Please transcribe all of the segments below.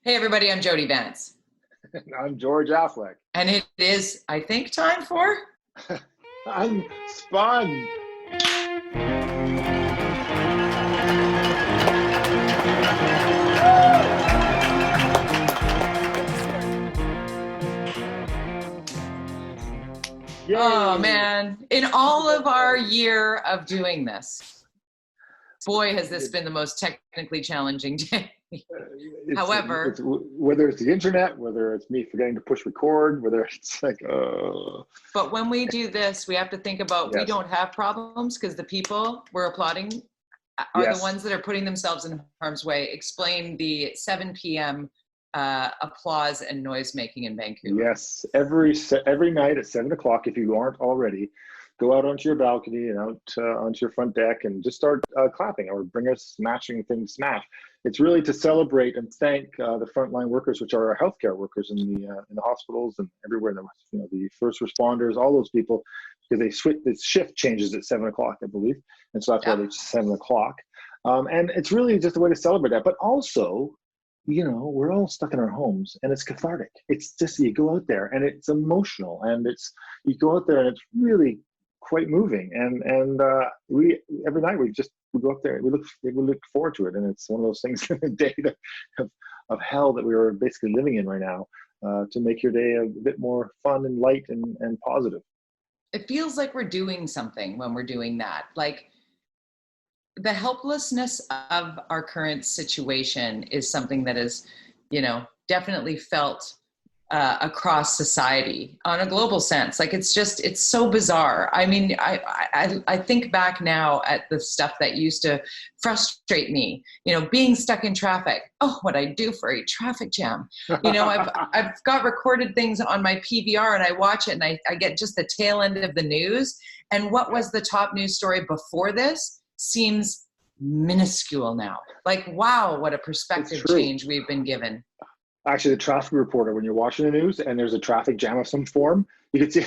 Hey everybody, I'm Jody Vance. And I'm George Affleck. And it is, I think, time for UnSpun. Oh Yay! man, in all of our year of doing this, boy, has this been the most technically challenging day. It's However, whether it's the internet, whether it's me forgetting to push record, whether it's like, but when we do this, we have to think about we yes, don't have problems because the people we're applauding are the yes, ones that are putting themselves in harm's way. Explain the 7 p.m. Applause and noise making in Vancouver. yes. Every night at 7 o'clock, if you aren't already, go out onto your balcony and out onto your front deck and just start clapping or bring us smashing things smash. It's really to celebrate and thank the frontline workers, which are our healthcare workers in the hospitals and everywhere. The first responders, all those people, because they switch. The shift changes at 7 o'clock, I believe, and so that's why Yeah. it's 7 o'clock. And it's really just a way to celebrate that. But also, we're all stuck in our homes, and it's cathartic. It's just you go out there, and it's emotional, and you go out there, and it's really quite moving. And we every night we go up there, we look forward to it, and it's one of those things in the day of hell that we are basically living in right now, to make your day a bit more fun and light and positive. It feels like we're doing something when we're doing that. Like the helplessness of our current situation is something that is, definitely felt across society on a global sense. Like it's so bizarre. I mean, I think back now at the stuff that used to frustrate me, being stuck in traffic. Oh, what I do for a traffic jam. I've got recorded things on my PVR and I watch it and I get just the tail end of the news. And what was the top news story before this seems minuscule now. Like, wow, what a perspective change we've been given. Actually, the traffic reporter, when you're watching the news and there's a traffic jam of some form, you can see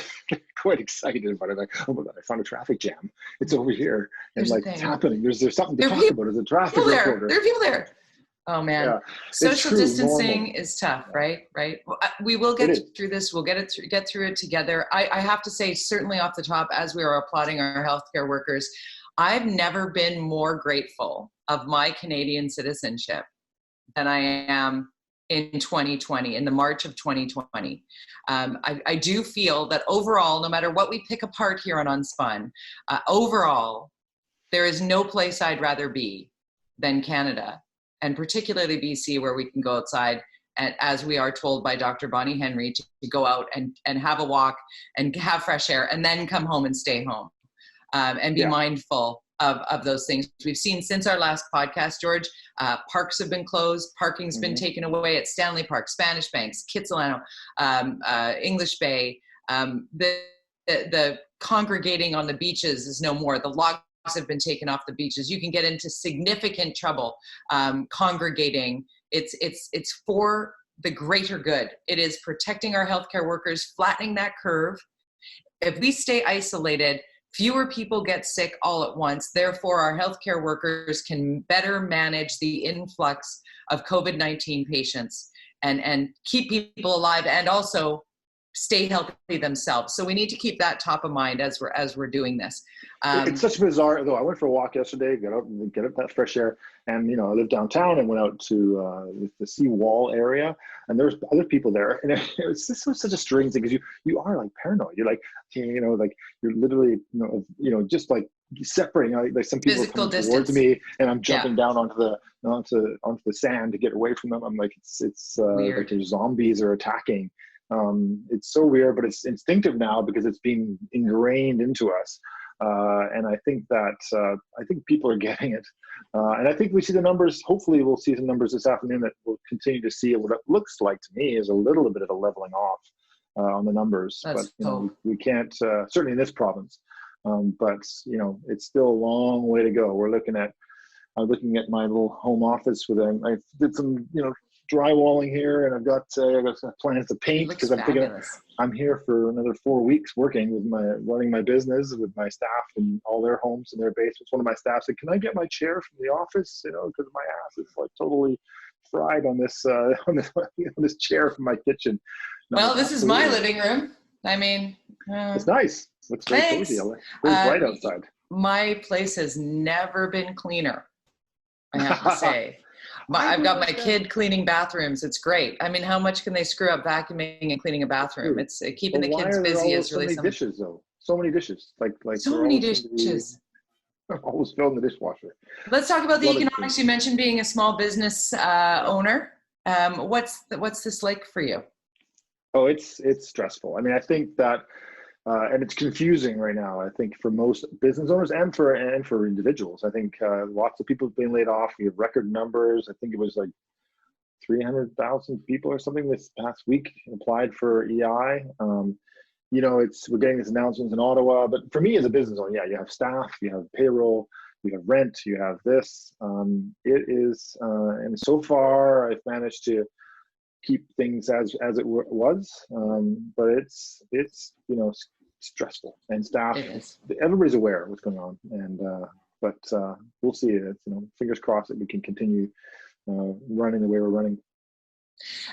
quite excited about it. Like, oh my God, I found a traffic jam. It's over here. And like, it's happening. There's something to talk about as a traffic reporter. There are people there. Oh man, yeah, social distancing is tough, right? Well, we will get through this. We'll get through it together. I have to say, certainly off the top, as we are applauding our healthcare workers, I've never been more grateful of my Canadian citizenship than I am in 2020, in the March of 2020. I do feel that overall, no matter what we pick apart here on UnSpun, overall, there is no place I'd rather be than Canada, and particularly BC, where we can go outside, and as we are told by Dr. Bonnie Henry, to go out and have a walk and have fresh air and then come home and stay home. And be mindful of those things. We've seen since our last podcast, George, parks have been closed, parking's been taken away at Stanley Park, Spanish Banks, Kitsilano, English Bay. The congregating on the beaches is no more. The logs have been taken off the beaches. You can get into significant trouble congregating. It's for the greater good. It is protecting our healthcare workers, flattening that curve. If we stay isolated, fewer people get sick all at once. Therefore, our healthcare workers can better manage the influx of COVID-19 patients and keep people alive and also stay healthy themselves. So we need to keep that top of mind as we're doing this. It's such bizarre, though. I went for a walk yesterday, get up that fresh air, and I live downtown and went out to the seawall area, and there's other people there, and it's just such a strange thing because you are like paranoid. You're like, like you're literally, just like separating. Like some people Physical are coming distance towards me, and I'm jumping down onto the sand to get away from them. I'm like, it's like there's zombies are attacking. It's so weird, but it's instinctive now because it's being ingrained into us. And I think people are getting it. And I think we see the numbers. Hopefully we'll see some numbers this afternoon that we'll continue to see what it looks like to me is a little bit of a leveling off on the numbers. We can't, certainly in this province. But it's still a long way to go. I'm looking at my little home office I did some, drywalling here, and I've got plans to paint because I'm thinking I'm here for another 4 weeks working with running my business with my staff and all their homes and their basements. One of my staff said, "Can I get my chair from the office? Because my ass is like totally fried on this on this chair from my kitchen. Well, this is my living room. I mean, it's nice. Looks very cozy. Very bright outside. My place has never been cleaner, I have to say. I've got my kid cleaning bathrooms. It's great. I mean, how much can they screw up vacuuming and cleaning a bathroom? It's keeping the kids busy is really something. Dishes though. So many dishes. Like so many dishes. Always filled in the dishwasher. Let's talk about the economics. You mentioned being a small business owner. What's this like for you? Oh, it's stressful. I mean, I think that, and it's confusing right now. I think for most business owners and for individuals, I think lots of people have been laid off. We have record numbers. I think it was like 300,000 people or something this past week applied for EI. You know, we're getting these announcements in Ottawa, but for me as a business owner, yeah, you have staff, you have payroll, you have rent, you have this. It is, and so far I've managed to keep things as it was, but it's you know, stressful, and staff, everybody's aware of what's going on, and but we'll see. It's, you know, fingers crossed that we can continue running the way we're running.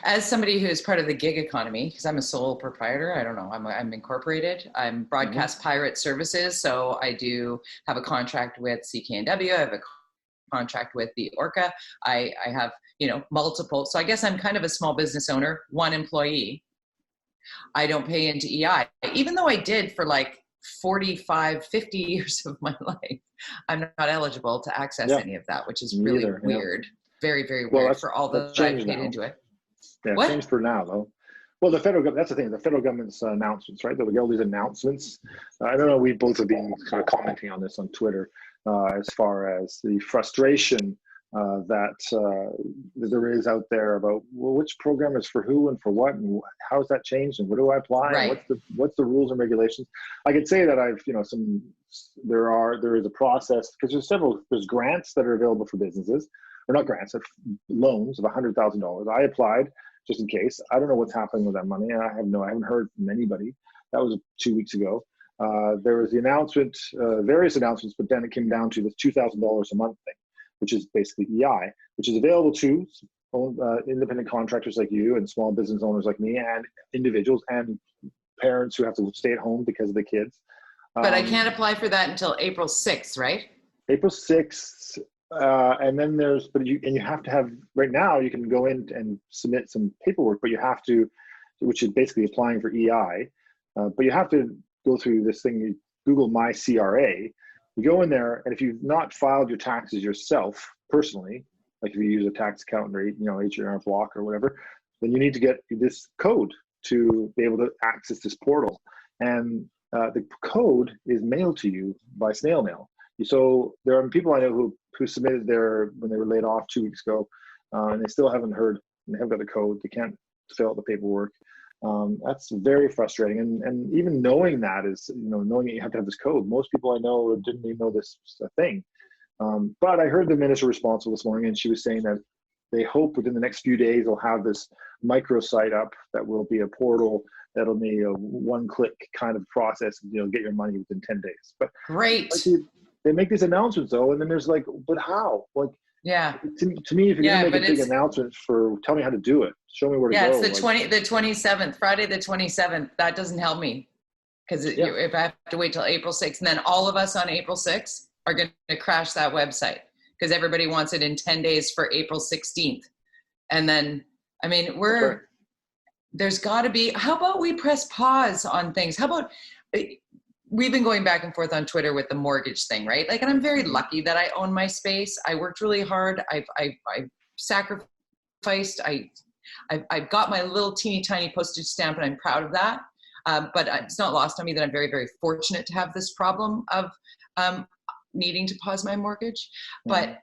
As somebody who is part of the gig economy, because I'm a sole proprietor, I don't know, I'm incorporated. I'm Broadcast Pirate Services, so I do have a contract with CKNW. I have a contract with the Orca. I have, you know, multiple. So I guess I'm kind of a small business owner, one employee. I don't pay into EI, even though I did for like 45, 50 years of my life. I'm not eligible to access any of that, which is really weird. Very, very weird for all that I paid into it. Yeah, it changed for now, though. Well, the federal government, that's the thing, the federal government's announcements, right? They'll get all these announcements. I don't know, we both have been kind of commenting on this on Twitter as far as the frustration that there is out there about, well, which program is for who and for what, and how's that changed, and what do I apply? Right. And what's the rules and regulations? I could say that I've, you know, there is a process, because there's grants that are available for businesses, or not grants, loans of $100,000. I applied just in case. I don't know what's happening with that money. I haven't heard from anybody. That was 2 weeks ago. There was the announcement, various announcements, but then it came down to this $2,000 a month thing, which is basically EI, which is available to independent contractors like you and small business owners like me, and individuals and parents who have to stay at home because of the kids. But I can't apply for that until April 6th, right? April 6th. And then you have to have, right now you can go in and submit some paperwork, but you have to, which is basically applying for EI, but you have to go through this thing, you Google My CRA, you go in there, and if you've not filed your taxes yourself personally, like if you use a tax accountant or, you know, H&R Block or whatever, then you need to get this code to be able to access this portal. And the code is mailed to you by snail mail. So there are people I know who submitted when they were laid off 2 weeks ago, and they still haven't heard, and they haven't got the code. They can't fill out the paperwork. That's very frustrating. And even knowing that is, you know, knowing that you have to have this code. Most people I know didn't even know this was a thing. But I heard the minister responsible this morning, and she was saying that they hope within the next few days they'll have this microsite up that will be a portal that'll be a one-click kind of process, and, you know, get your money within 10 days. But great. They make these announcements though, and then there's like, but how? Like, yeah. To me, if you're gonna make a big announcement tell me how to do it. Show me where to go. Yeah, it's the 27th, Friday the 27th. That doesn't help me, because if I have to wait till April 6th, and then all of us on April 6th are going to crash that website because everybody wants it in 10 days for April 16th, and then I mean there's got to be. How about we press pause on things? How about we've been going back and forth on Twitter with the mortgage thing, right? Like, and I'm very lucky that I own my space. I worked really hard. I've sacrificed. I've got my little teeny tiny postage stamp, and I'm proud of that. But it's not lost on me that I'm very, very fortunate to have this problem of needing to pause my mortgage. But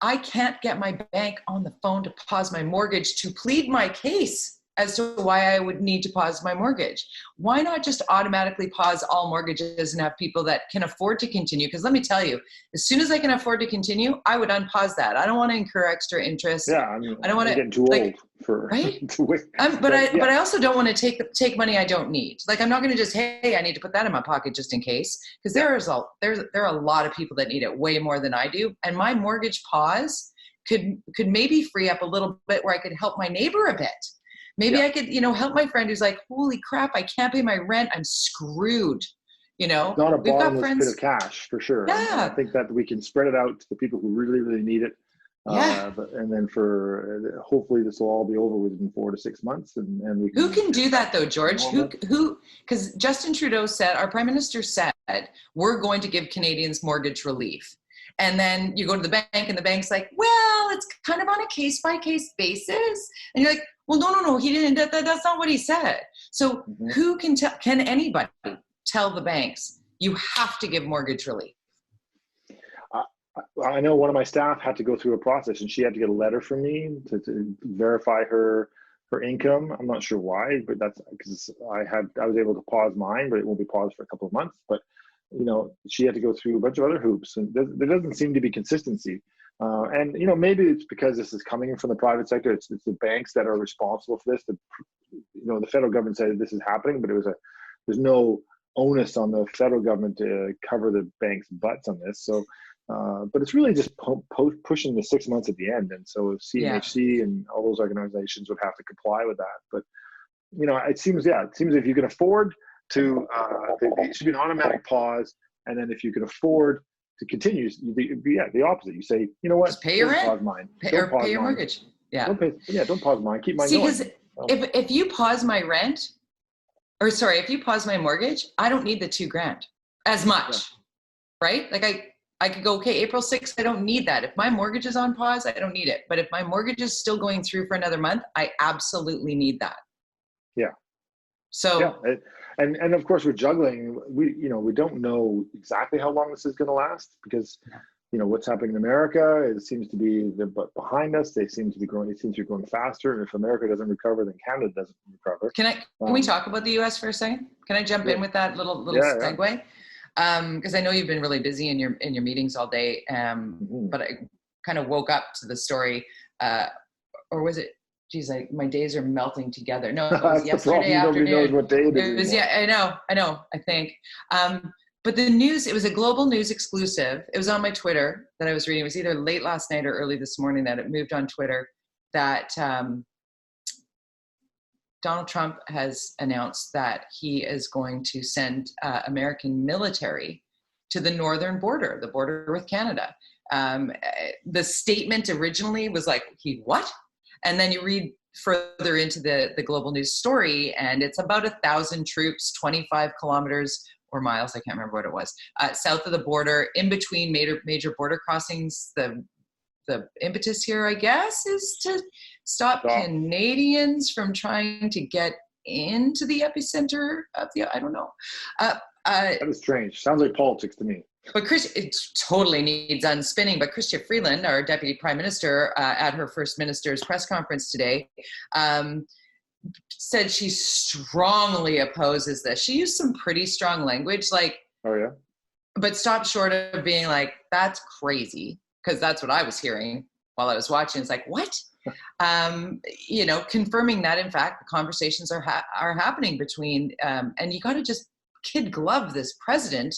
I can't get my bank on the phone to pause my mortgage to plead my case as to why I would need to pause my mortgage. Why not just automatically pause all mortgages and have people that can afford to continue? Because let me tell you, as soon as I can afford to continue, I would unpause that. I don't want to incur extra interest. Yeah, I mean, I don't want to get too old for right. to wait. But I also don't want to take money I don't need. Like, I'm not going to just, hey, I need to put that in my pocket just in case, because there are a lot of people that need it way more than I do, and my mortgage pause could maybe free up a little bit where I could help my neighbor a bit. Maybe I could, help my friend who's like, holy crap, I can't pay my rent. I'm screwed. It's not a bottomless pit of cash for sure. Yeah. And I think that we can spread it out to the people who really, really need it. Yeah. And then hopefully this will all be over within 4 to 6 months. And we can, who can do that though, George? Who, because Justin Trudeau said, our prime minister said, we're going to give Canadians mortgage relief. And then you go to the bank and the bank's like, well, it's kind of on a case by case basis. And you're like, well, no, he didn't, that's not what he said. So who can can anybody tell the banks, you have to give mortgage relief? I know one of my staff had to go through a process, and she had to get a letter from me to verify her income. I'm not sure why, but that's because I was able to pause mine, but it won't be paused for a couple of months. But she had to go through a bunch of other hoops, and there doesn't seem to be consistency. And maybe it's because this is coming from the private sector. It's the banks that are responsible for this. The federal government said this is happening, but there's no onus on the federal government to cover the bank's butts on this. So. But it's really just pushing the 6 months at the end. And so CMHC and all those organizations would have to comply with that. But, it seems if you can afford to, it should be an automatic pause. And then if you can afford to continue, the opposite. You say, you know what? Just pay your rent. Pause mine. Pay your mortgage. Yeah. Don't pause mine. Keep mine going. Because if you pause my rent, if you pause my mortgage, I don't need the $2,000 as much, right? Like I could go, okay, April 6th, I don't need that. If my mortgage is on pause, I don't need it. But if my mortgage is still going through for another month, I absolutely need that. Yeah. So, and of course we're juggling. We don't know exactly how long this is going to last because, what's happening in America, it seems to be behind us. They seem to be growing. It seems to be growing faster. And if America doesn't recover, then Canada doesn't recover. Can we talk about the U.S. for a second? Can I jump in with that little segue? Yeah. Because I know you've been really busy in your meetings all day, but I kind of woke up to the story, or was it? Geez, my days are melting together. No, it was yesterday afternoon. Nobody knows what day it is. I know. I think, but the news. It was a global news exclusive. It was on my Twitter that I was reading. It was either late last night or early this morning that it moved on Twitter. That Donald Trump has announced that he is going to send American military to the northern border, the border with Canada. The statement originally was like, what? And then you read further into the global news story, and it's about 1,000 troops, 25 kilometers or miles, I can't remember what it was, south of the border, in between major border crossings. The impetus here, I guess, is to stop Canadians from trying to get into the epicenter of I don't know. That is strange. Sounds like politics to me. But it totally needs unspinning. But Chrystia Freeland, our deputy prime minister, at her first minister's press conference today, said she strongly opposes this. She used some pretty strong language, but stopped short of being like, that's crazy. Because that's what I was hearing while I was watching. It's like, what? Confirming that, in fact, the conversations are happening between, and you got to just kid glove this president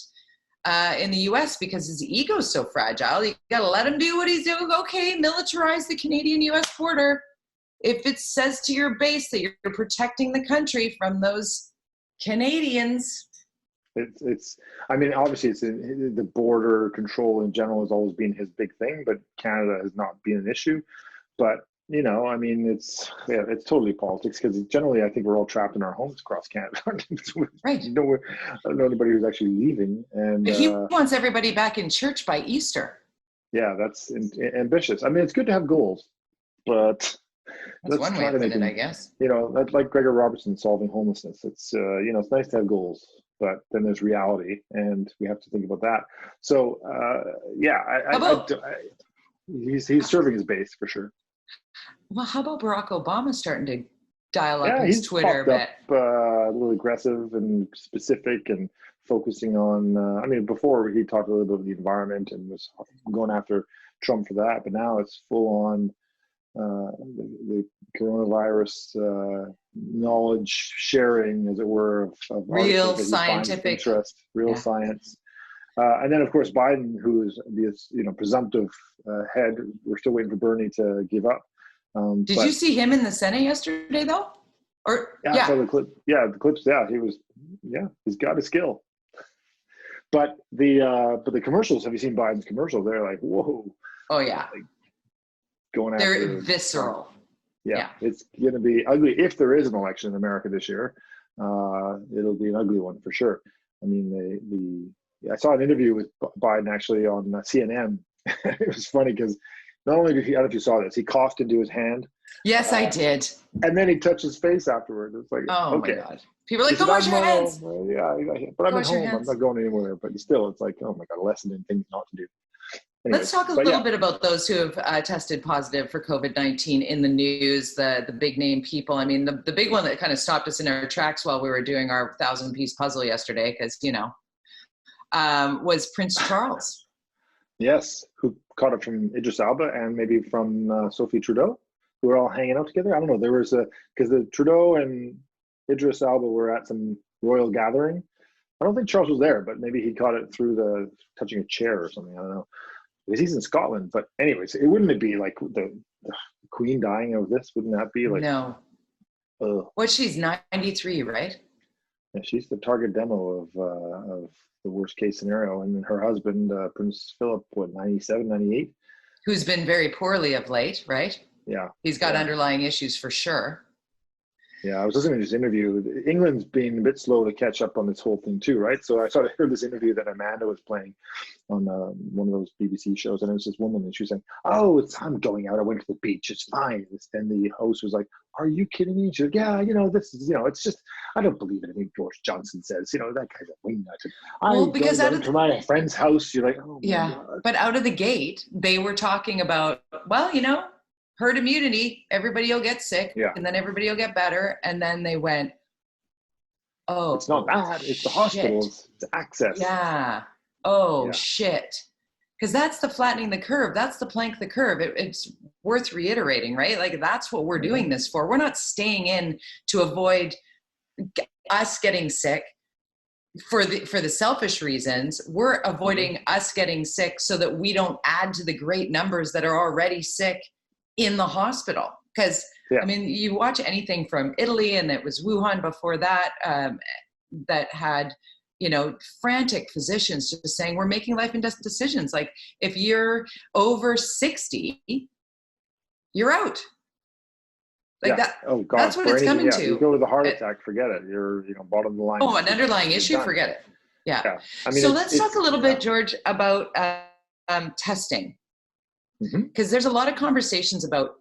in the U.S. because his ego is so fragile. You got to let him do what he's doing. Okay, militarize the Canadian-U.S. border. If it says to your base that you're protecting the country from those Canadians. Obviously it's the border control in general has always been his big thing, but Canada has not been an issue. But, it's totally politics because generally I think we're all trapped in our homes across Canada. Right. I don't know anybody who's actually leaving. And he wants everybody back in church by Easter. Yeah, that's ambitious. It's good to have goals, but that's one way of putting it, I guess. Like Gregor Robertson solving homelessness. It's it's nice to have goals, but then there's reality, and we have to think about that. So he's serving his base for sure. Well, how about Barack Obama starting to dial up his Twitter a bit? A little aggressive and specific and focusing on, before he talked a little bit about the environment and was going after Trump for that, but now it's full on the coronavirus knowledge sharing, as it were, of real scientific interest, real science. And then, of course, Biden, who is this, presumptive head. We're still waiting for Bernie to give up. Did you see him in the Senate yesterday, though? Or yeah, I saw the clip. Yeah, the clips. Yeah, he's got a skill. But the commercials. Have you seen Biden's commercial? They're like, whoa. Oh yeah. Like going after. They're visceral. Yeah, it's going to be ugly if there is an election in America this year. It'll be an ugly one for sure. I mean, I saw an interview with Biden actually on CNN. It was funny because not only did I don't know if you saw this, he coughed into his hand. Yes, I did. And then he touched his face afterwards. It's like, oh okay. My God. People are like, go wash your hands. Yeah, but I'm at home. I'm not going anywhere. But still, it's like, oh my God, a lesson in things not to do. Anyways, let's talk a little bit about those who have tested positive for COVID-19 in the news, the big name people. I mean, the big one that kind of stopped us in our tracks while we were doing our 1,000-piece puzzle yesterday, because, was Prince Charles. Yes, who caught it from Idris Elba and maybe from Sophie Trudeau, who were all hanging out together. I don't know. There was because the Trudeau and Idris Elba were at some royal gathering. I don't think Charles was there, but maybe he caught it through touching a chair or something. I don't know. Because he's in Scotland. But anyways, it wouldn't it be like the Queen dying of this? Wouldn't that be like? No. She's 93, right? Yeah, she's the target demo of the worst case scenario. And then her husband, Prince Philip, 97, 98? Who's been very poorly of late, right? Yeah. He's got underlying issues for sure. Yeah, I was listening to this interview. England's being a bit slow to catch up on this whole thing too, right? So I heard this interview that Amanda was playing on one of those BBC shows, and it was this woman, and she was saying, "Oh, I'm going out. I went to the beach. It's fine." And the host was like, "Are you kidding me?" She's like, "Yeah, this is, it's just, I don't believe anything George Johnson says. That guy's a wingnut." Well, because out of my friend's house, you're like, "Oh, my God." But out of the gate, they were talking about, herd immunity, everybody will get sick, and then everybody will get better. And then they went, oh, it's not that, it's the hospitals, it's access. Yeah. Shit. Because that's the flattening the curve. That's the plank the curve. It's worth reiterating, right? Like, that's what we're doing this for. We're not staying in to avoid us getting sick for the selfish reasons. We're avoiding us getting sick so that we don't add to the great numbers that are already sick in the hospital. Because I mean, you watch anything from Italy, and it was Wuhan before that, that had frantic physicians just saying, we're making life and death decisions. Like, if you're over 60, you're out. Like that. Oh God, that's what it's coming to. You go with a heart attack, forget it. You're bottom of the line. Oh, an underlying issue, forget it. Yeah. I mean, so let's talk a little bit, George, about testing. Because there's a lot of conversations about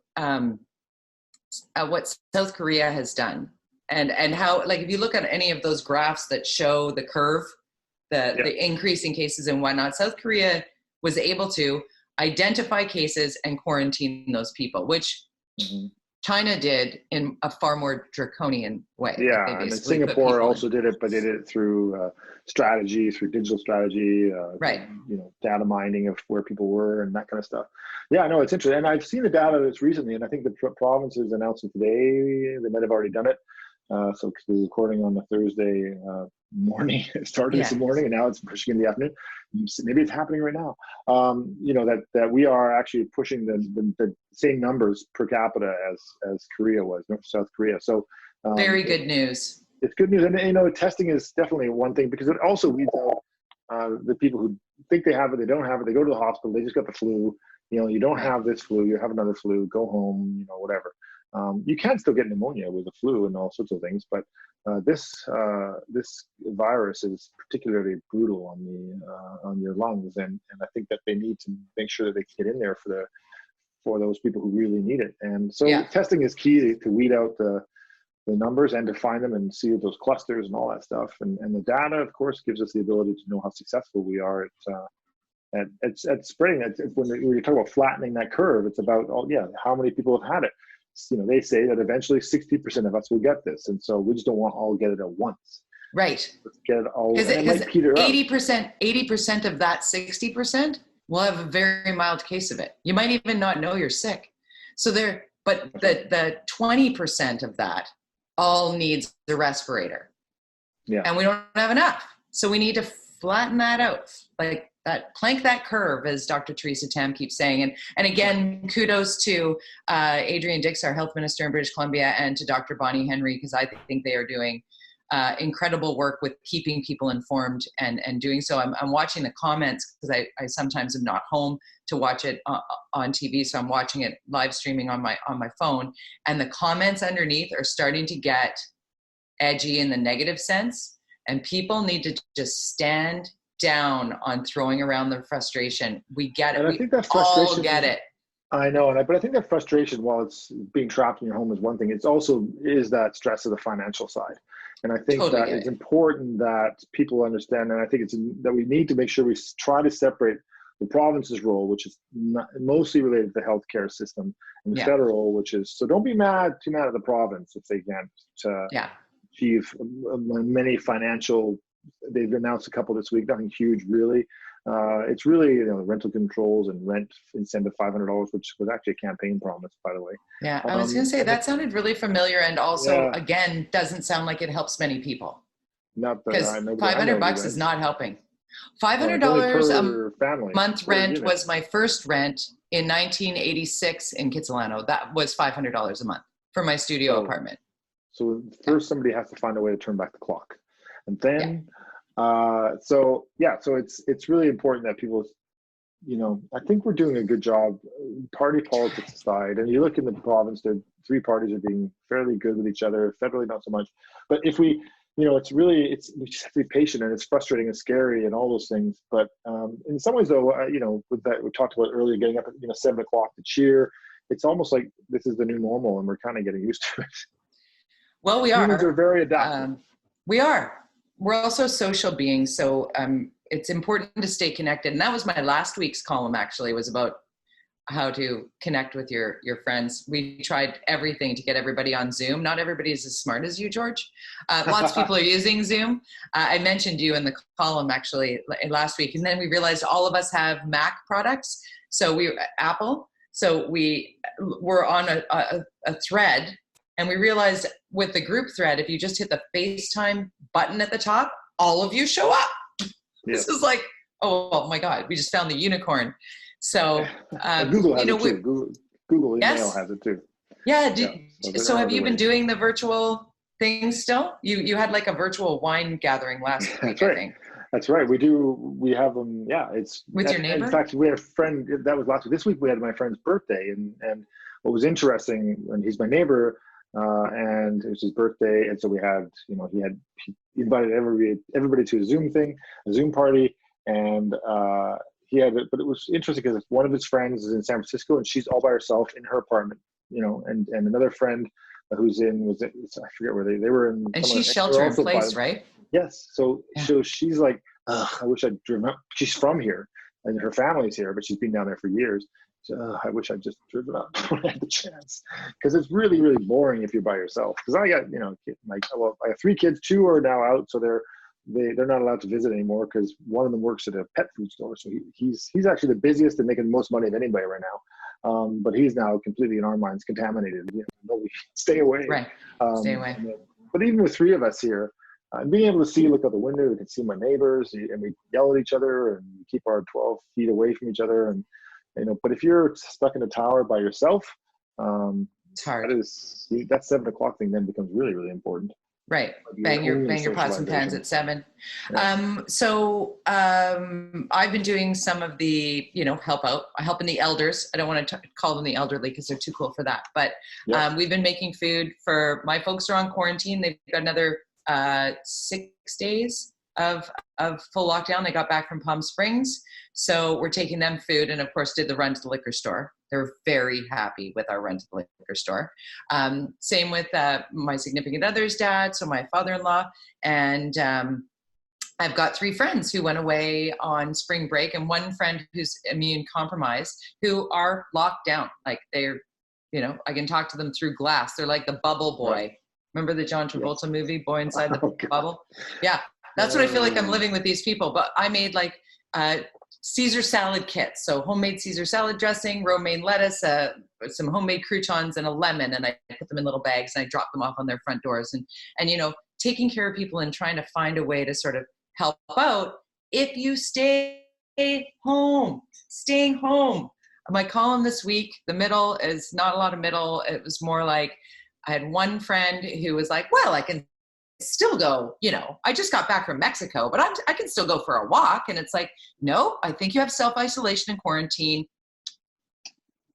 what South Korea has done, and how, like, if you look at any of those graphs that show the curve, the increase in cases and whatnot, South Korea was able to identify cases and quarantine those people, which China did in a far more draconian way. Yeah, and then Singapore also did it, but they did it through strategy, through digital strategy, right? Data mining of where people were and that kind of stuff. Yeah, no, it's interesting, and I've seen the data that's recently, and I think the provinces announced it today. They might have already done it. So because we're recording on a Thursday morning, it started this morning, and now it's pushing in the afternoon. Maybe it's happening right now. That we are actually pushing the same numbers per capita as Korea was, South Korea. So very good news. It's good news, and testing is definitely one thing, because it also weeds out the people who think they have it, they don't have it, they go to the hospital, they just got the flu. You don't have this flu, you have another flu, go home, whatever. You can still get pneumonia with the flu and all sorts of things, but this virus is particularly brutal on your lungs, and I think that they need to make sure that they get in there for those people who really need it. And so testing is key to weed out the numbers and to find them and see those clusters and all that stuff. And the data, of course, gives us the ability to know how successful we are at spreading it. When you talk about flattening that curve, it's about how many people have had it. They say that eventually 60% of us will get this, and so we just don't want all get it at once. Right. Let's get it all. Because 80% of that 60% will have a very mild case of it. You might even not know you're sick. But the 20% of that all needs the respirator. Yeah. And we don't have enough. So we need to flatten that out, like that, plank that curve, as Dr. Theresa Tam keeps saying. And again, kudos to Adrian Dix, our health minister in British Columbia, and to Dr. Bonnie Henry, because I think they are doing incredible work with keeping people informed and doing so. I'm watching the comments because I sometimes am not home to watch it on TV, so I'm watching it live streaming on my phone, and the comments underneath are starting to get edgy in the negative sense, and people need to just stand down on throwing around their frustration. We get it. And I think that frustration, all get it. I know, but I think that frustration, while it's being trapped in your home is one thing, it's also is that stress of the financial side. And I think Totally that it's important that people understand, and I think it's that we need to make sure we try to separate the province's role, which is mostly related to the healthcare system, and the federal, which is, so don't be too mad at the province if they can't achieve many financial, they've announced a couple this week, nothing huge really. It's really, rental controls and rent incentive $500, which was actually a campaign promise, by the way. Yeah, I was going to say that sounded really familiar, and also, again, doesn't sound like it helps many people. Not because $500 is not helping. $500 a month rent was my first rent in 1986 in Kitsilano. That was $500 a month for my studio apartment. So first somebody has to find a way to turn back the clock, and then. So it's really important that people, I think we're doing a good job, party politics aside, and you look in the province, the three parties are being fairly good with each other, federally not so much, but if we, we just have to be patient, and it's frustrating and scary and all those things, but in some ways though, with that, we talked about earlier, getting up at 7 o'clock to cheer, it's almost like this is the new normal and we're kind of getting used to it. Well, Humans are very adaptive. We are. We're also social beings, so it's important to stay connected. And that was my last week's column, actually, was about how to connect with your friends. We tried everything to get everybody on Zoom. Not everybody is as smart as you, George. Lots of people are using Zoom. I mentioned you in the column, actually, last week. And then we realized all of us have Mac products, Apple. So we were on a thread. And we realized with the group thread, if you just hit the FaceTime button at the top, all of you show up. Yeah. This is like, oh my God, we just found the unicorn. So Google has it too. Google email has it too. Yeah. So have you been doing the virtual thing still? You had like a virtual wine gathering last week, That's right. I think. That's right. We have them. Yeah, it's with your neighbor. In fact, we had a friend that was last week. This week we had my friend's birthday, and what was interesting, and he's my neighbor. And it was his birthday, and so we had, he invited everybody to a Zoom party, and but it was interesting because one of his friends is in San Francisco, and she's all by herself in her apartment, and another friend who's I forget where they were in. And she's shelter in place, right? Yes. So she's like, I wish I'd driven up. She's from here, and her family's here, but she's been down there for years. So, I wish I'd just driven up when I had the chance, because it's really, really boring if you're by yourself. Because I got, I have 3 kids, 2 are now out, so they're not allowed to visit anymore because one of them works at a pet food store. So he's actually the busiest and making the most money of anybody right now. But he's now completely, in our minds, contaminated. Stay away. Right. Stay away. But even with 3 of us here, being able to look out the window, we can see my neighbors, and we yell at each other and keep our 12 feet away from each other, and. But if you're stuck in a tower by yourself, it's hard. That 7 o'clock thing then becomes really, really important. Bang your pots and pans at 7. Yeah. I've been doing some of the, helping the elders. I don't want to call them the elderly because they're too cool for that. But we've been making food for, my folks are on quarantine. They've got another 6 days of full lockdown. They got back from Palm Springs. So we're taking them food, and of course did the run to the liquor store. They're very happy with our run to the liquor store. Same with my significant other's dad, so my father-in-law. And I've got 3 friends who went away on spring break, and one friend who's immune compromised, who are locked down. Like they're, I can talk to them through glass. They're like the bubble boy. Right. Remember the John Travolta movie, Boy Inside the Bubble? Yeah, that's what I feel like I'm living with these people. But I made like Caesar salad kits. So homemade Caesar salad dressing, romaine lettuce, some homemade croutons, and a lemon. And I put them in little bags and I drop them off on their front doors. And taking care of people and trying to find a way to sort of help out if you stay home, staying home. My column this week, the middle is not a lot of middle. It was more like, I had one friend who was like, well, I can still go, I just got back from Mexico, but I can still go for a walk. And it's like, no, I think you have self-isolation and quarantine.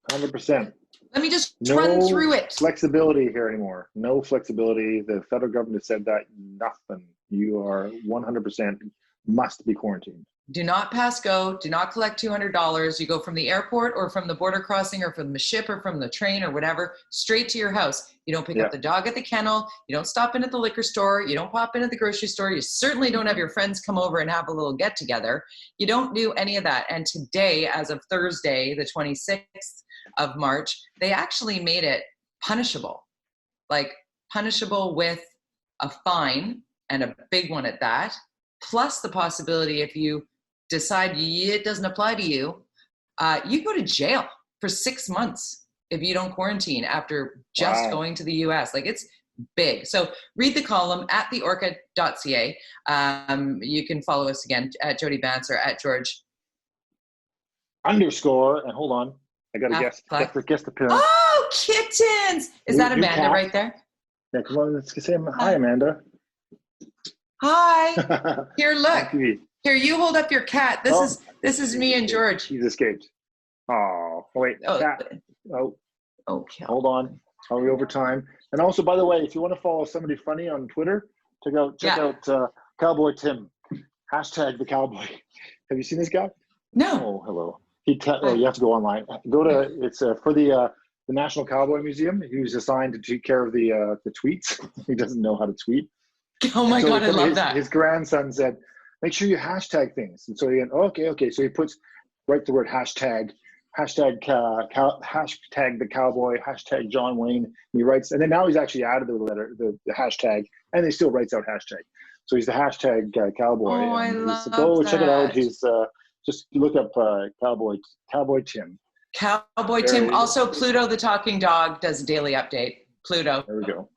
100%. Let me just run through it. Flexibility here anymore. No flexibility. The federal government said that nothing. You are 100% must be quarantined. Do not pass go. Do not collect $200. You go from the airport or from the border crossing or from the ship or from the train or whatever, straight to your house. You don't pick up the dog at the kennel. You don't stop in at the liquor store. You don't pop in at the grocery store. You certainly don't have your friends come over and have a little get together. You don't do any of that. And today, as of Thursday, the 26th of March, they actually made it punishable, like punishable with a fine, and a big one at that, plus the possibility if you decide it doesn't apply to you, you go to jail for 6 months if you don't quarantine after just going to the US. Like, it's big. So read the column at theorca.ca. You can follow us again at Jody Vance or at George _, and hold on, I got to guess the parent. Oh, kittens! Is that Amanda cat right there? Yeah, come on, let's say hi, Amanda. Hi. Here, look. Here, you hold up your cat. This is me and George. He's escaped. Oh, wait. Cat. Okay. Hold on. Are we over time? And also, by the way, if you want to follow somebody funny on Twitter, check out Cowboy Tim. # the cowboy. Have you seen this guy? No. Oh, hello. You have to go online. It's for the National Cowboy Museum. He was assigned to take care of the tweets. He doesn't know how to tweet. Oh my God, I love that. His grandson said, make sure you hashtag things. And so he went, okay. So he writes the word hashtag the cowboy, hashtag John Wayne. And he writes, and then now he's actually added the hashtag, and he still writes out hashtag. So he's the hashtag cowboy. Oh, I love that. Go check it out. He's just look up Cowboy Tim. Cowboy Tim. Also, Pluto the talking dog does a daily update. Pluto. There we go.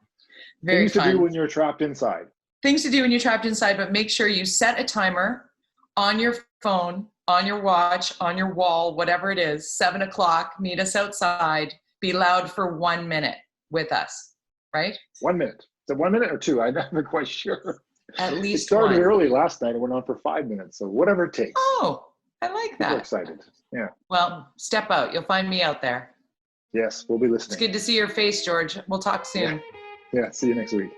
Very Things to do when you're trapped inside. Things to do when you're trapped inside, but make sure you set a timer on your phone, on your watch, on your wall, whatever it is. 7 o'clock, meet us outside. Be loud for 1 minute with us, right? 1 minute. Is it 1 minute or 2? I'm not quite sure. At least it started one. Early last night and went on for 5 minutes. So whatever it takes. Oh, I like that. We're excited. Yeah. Well, step out. You'll find me out there. Yes, we'll be listening. It's good to see your face, George. We'll talk soon. Yeah, see you next week.